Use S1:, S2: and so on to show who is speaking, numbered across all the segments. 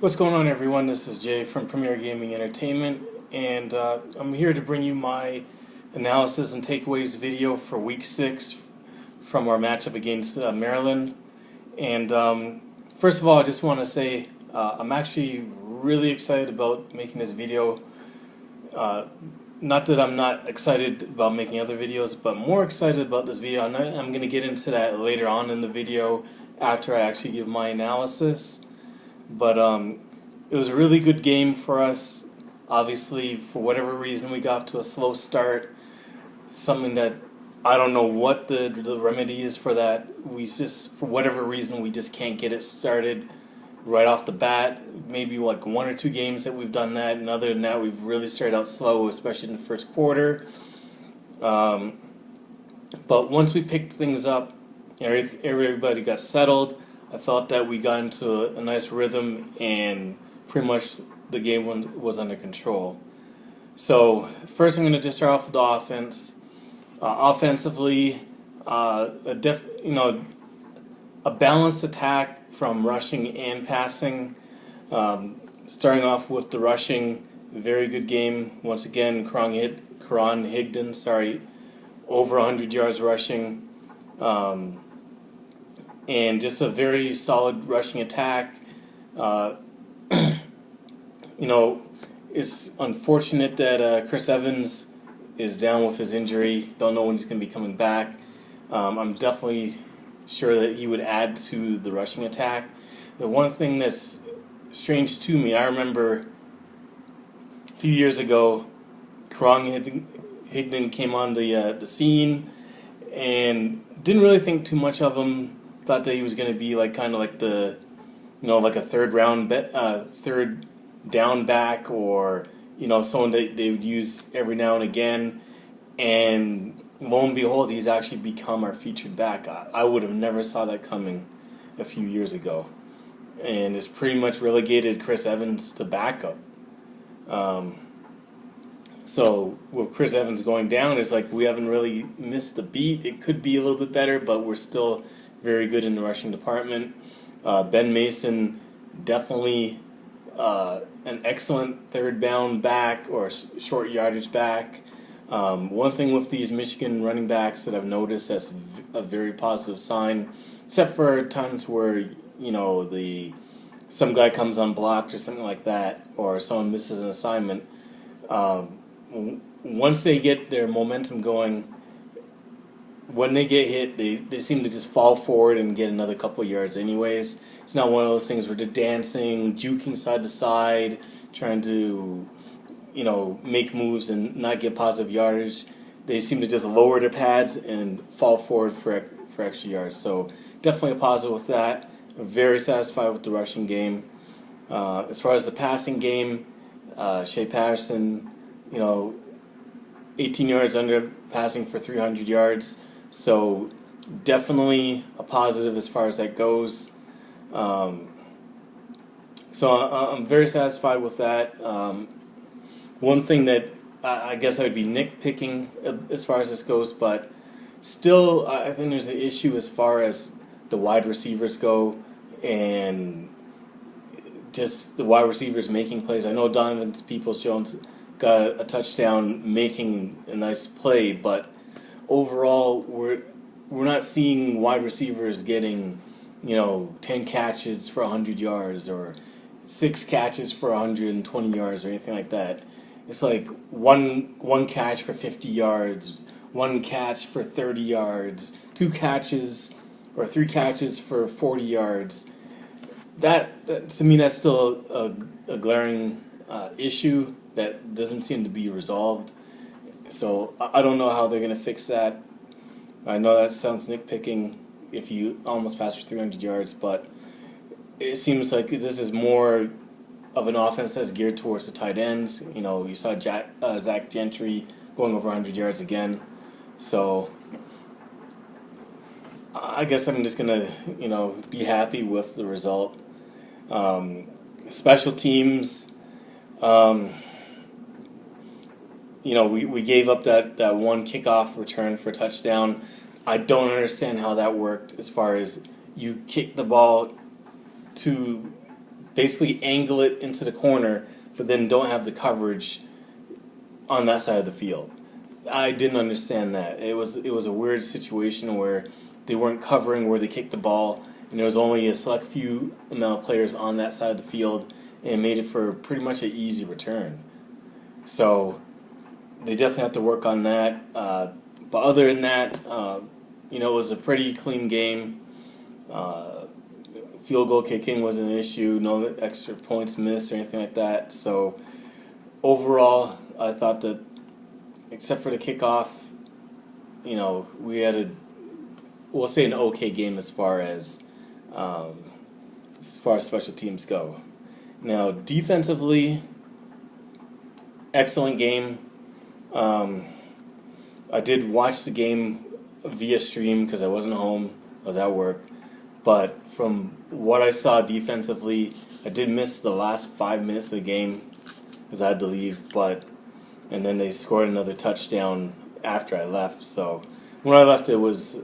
S1: What's going on, everyone? This is Jay from Premier Gaming Entertainment, and I'm here to bring you my analysis and takeaways video for Week 6 from our matchup against Maryland. And first of all, I just want to say I'm actually really excited about making this video. Not that I'm not excited about making other videos, but more excited about this video. And I'm going to get into that later on in the video after I actually give my analysis. But it was a really good game for us. Obviously, for whatever reason, we got to a slow start. Something that I don't know what the remedy is for that. We just, for whatever reason, we just can't get it started right off the bat. Maybe like one or two games that we've done that, and other than that, we've really started out slow, especially in the first quarter. But once we picked things up, everybody got settled. I felt that we got into a nice rhythm, and pretty much the game was under control. So first, I'm going to just start off with the offense. Offensively, a balanced attack from rushing and passing. Starting off with the rushing, very good game. Once again, Karan Higdon, over 100 yards rushing. And just a very solid rushing attack. It's unfortunate that Chris Evans is down with his injury. Don't know when he's going to be coming back. I'm definitely sure that he would add to the rushing attack. The one thing that's strange to me, I remember a few years ago, Karan Higdon came on the scene and didn't really think too much of him. Thought that he was going to be like kind of like the, like a third down back, or someone that they would use every now and again. And lo and behold, he's actually become our featured back. I would have never saw that coming a few years ago, and it's pretty much relegated Chris Evans to backup. So with Chris Evans going down, it's like we haven't really missed a beat. It could be a little bit better, but we're still very good in the rushing department. Ben Mason, definitely an excellent third down back or short yardage back. One thing with these Michigan running backs that I've noticed that's a very positive sign, except for times where some guy comes unblocked or something like that, or someone misses an assignment. Once they get their momentum going, when they get hit, they seem to just fall forward and get another couple of yards anyways. It's not one of those things where they're dancing, juking side to side, trying to, make moves and not get positive yardage. They seem to just lower their pads and fall forward for extra yards. So definitely a positive with that. I'm very satisfied with the rushing game. As far as the passing game, Shea Patterson, 18 yards under passing for 300 yards. So definitely a positive as far as that goes. So I'm very satisfied with that. One thing that I guess I would be nitpicking as far as this goes, but still I think there's an issue as far as the wide receivers go, and just the wide receivers making plays. I know Donovan Peoples-Jones got a touchdown making a nice play, but overall we're not seeing wide receivers getting 10 catches for 100 yards or 6 catches for 120 yards or anything like that. It's like one catch for 50 yards, 1 catch for 30 yards, 2 catches or 3 catches for 40 yards. That to me, that's still a glaring issue that doesn't seem to be resolved. So I don't know how they're going to fix that. I know that sounds nitpicking if you almost pass for 300 yards, but it seems like this is more of an offense that's geared towards the tight ends. You saw Zach Gentry going over 100 yards again. So I guess I'm just going to, be happy with the result. Special teams, we gave up that one kickoff return for a touchdown. I don't understand how that worked as far as you kick the ball to basically angle it into the corner, but then don't have the coverage on that side of the field. I didn't understand that. It was a weird situation where they weren't covering where they kicked the ball, and there was only a select few amount of players on that side of the field, and it made it for pretty much an easy return. So they definitely have to work on that. But other than that, it was a pretty clean game. Field goal kicking wasn't an issue, no extra points missed or anything like that. So overall, I thought that except for the kickoff, we had we'll say an okay game as far as special teams go. Now, defensively, excellent game. I did watch the game via stream because I wasn't home. I was at work. But from what I saw defensively, I did miss the last 5 minutes of the game because I had to leave. And then they scored another touchdown after I left. So when I left, it was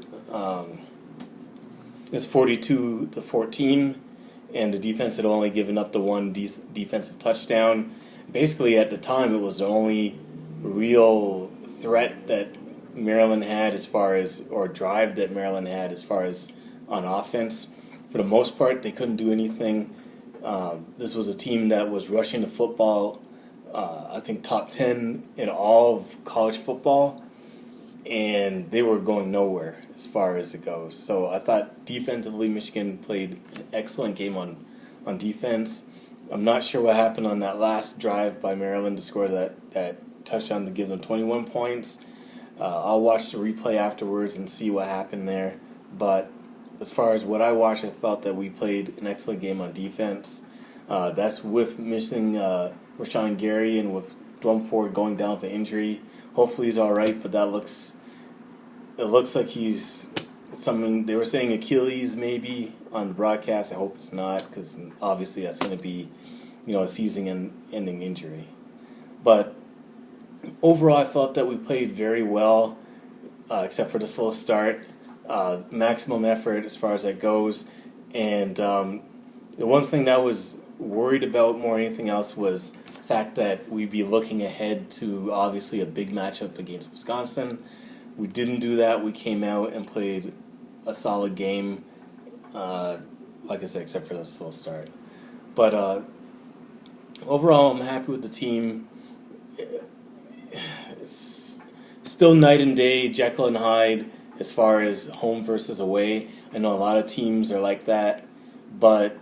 S1: it's 42-14, and the defense had only given up the one defensive touchdown. Basically, at the time, it was the only real threat that Maryland had or drive that Maryland had as far as on offense. For the most part, they couldn't do anything. This was a team that was rushing the football, I think top 10 in all of college football, and they were going nowhere as far as it goes. So I thought defensively Michigan played an excellent game on defense. I'm not sure what happened on that last drive by Maryland to score that touchdown to give them 21 points. I'll watch the replay afterwards and see what happened there. But as far as what I watched, I felt that we played an excellent game on defense. That's with missing Rashawn Gary and with Dwumfour going down with an injury. Hopefully he's all right, but it looks like he's something. They were saying Achilles maybe on the broadcast. I hope it's not, because obviously that's going to be, a season-ending injury. But overall, I felt that we played very well, except for the slow start. Maximum effort as far as that goes. And the one thing that I was worried about more than anything else was the fact that we'd be looking ahead to obviously a big matchup against Wisconsin. We didn't do that. We came out and played a solid game, like I said, except for the slow start. But overall, I'm happy with the team. It's still night and day, Jekyll and Hyde, as far as home versus away. I know a lot of teams are like that, but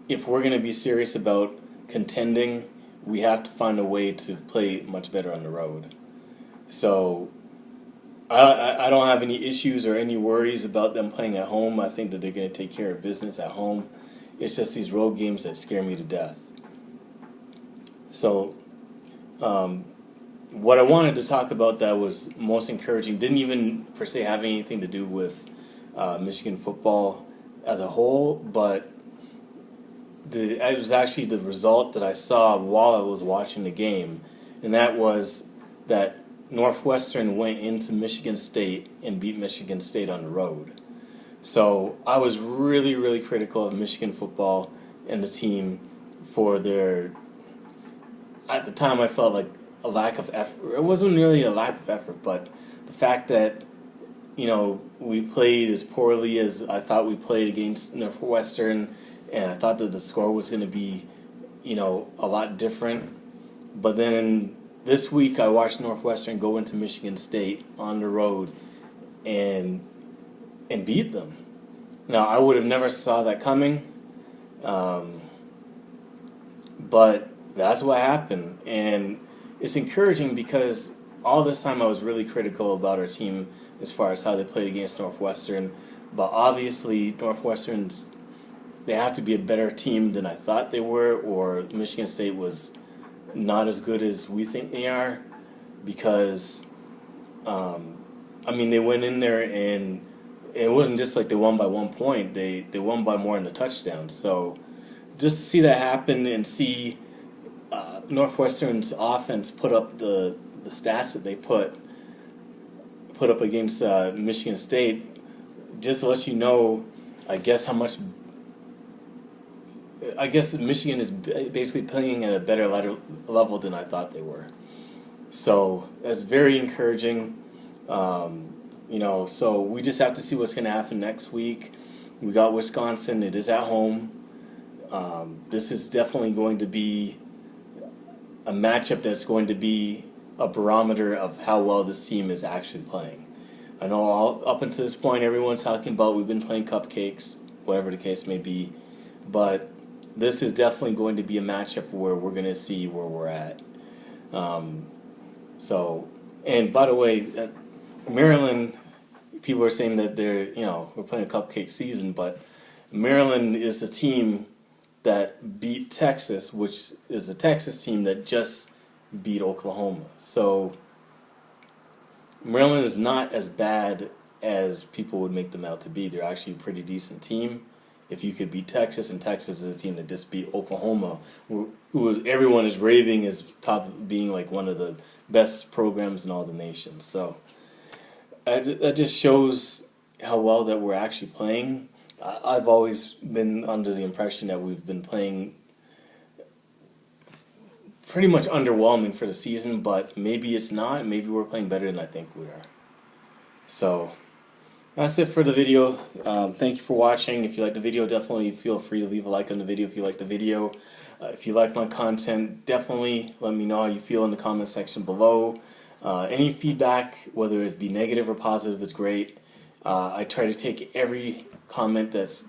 S1: if we're going to be serious about contending, we have to find a way to play much better on the road. So I don't have any issues or any worries about them playing at home. I think that they're going to take care of business at home. It's just these road games that scare me to death. So what I wanted to talk about that was most encouraging didn't even per se have anything to do with Michigan football as a whole, but it was actually the result that I saw while I was watching the game, and that was that Northwestern went into Michigan State and beat Michigan State on the road. So I was really, really critical of Michigan football and the team for their, at the time I felt like a lack of effort. It wasn't really a lack of effort, but the fact that, we played as poorly as I thought we played against Northwestern, and I thought that the score was going to be, a lot different. But then this week I watched Northwestern go into Michigan State on the road and beat them. Now, I would have never saw that coming, but that's what happened. And it's encouraging because all this time I was really critical about our team as far as how they played against Northwestern. But obviously, they have to be a better team than I thought they were, or Michigan State was not as good as we think they are, because, they went in there and it wasn't just like they won by 1 point. They won by more than the touchdown. So just to see that happen and see Northwestern's offense put up the stats that they put up against Michigan State, just to let you know, I guess, how much I guess Michigan is basically playing at a better level than I thought they were. So that's very encouraging. So we just have to see what's going to happen next week. We got Wisconsin. It is at home. This is definitely going to be a matchup that's going to be a barometer of how well this team is actually playing. I know up until this point, everyone's talking about we've been playing cupcakes, whatever the case may be, but this is definitely going to be a matchup where we're going to see where we're at. And by the way, Maryland, people are saying that we're playing a cupcake season, but Maryland is the team that beat Texas, which is the Texas team that just beat Oklahoma. So Maryland is not as bad as people would make them out to be. They're actually a pretty decent team. If you could beat Texas, and Texas is a team that just beat Oklahoma, who everyone is raving as being like one of the best programs in all the nation. So that just shows how well that we're actually playing. I've always been under the impression that we've been playing pretty much underwhelming for the season, but maybe it's not. Maybe we're playing better than I think we are. So that's it for the video. Thank you for watching. If you like the video, definitely feel free to leave a like on the video if you like the video. If you like my content, definitely let me know how you feel in the comment section below. Any feedback, whether it be negative or positive, is great. I try to take every comment that's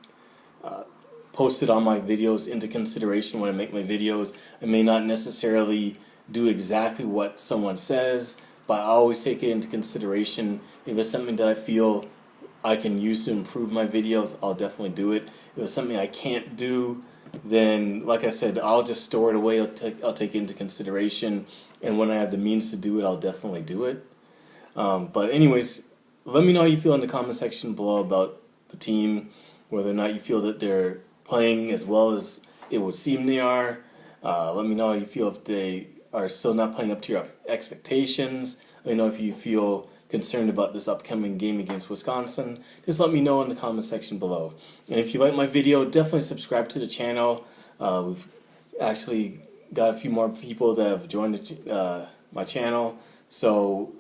S1: posted on my videos into consideration when I make my videos. I may not necessarily do exactly what someone says, but I always take it into consideration. If it's something that I feel I can use to improve my videos, I'll definitely do it. If it's something I can't do, then, like I said, I'll just store it away. I'll take it into consideration, and when I have the means to do it, I'll definitely do it. But anyways, let me know how you feel in the comment section below about the team, whether or not you feel that they're playing as well as it would seem they are. Let me know how you feel if they are still not playing up to your expectations. Let me know if you feel concerned about this upcoming game against Wisconsin. Just let me know in the comment section below. And if you like my video, definitely subscribe to the channel. We've actually got a few more people that have joined my channel. So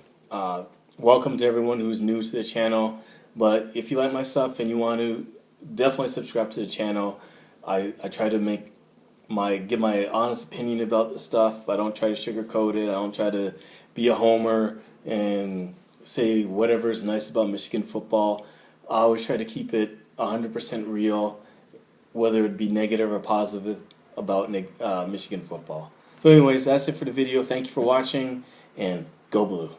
S1: welcome to everyone who's new to the channel. But if you like my stuff and you want to, definitely subscribe to the channel. I try to give my honest opinion about the stuff. I don't try to sugarcoat it. I don't try to be a homer and say whatever is nice about Michigan football. I always try to keep it 100% real, whether it be negative or positive about Michigan football. So anyways, that's it for the video. Thank you for watching, and go blue.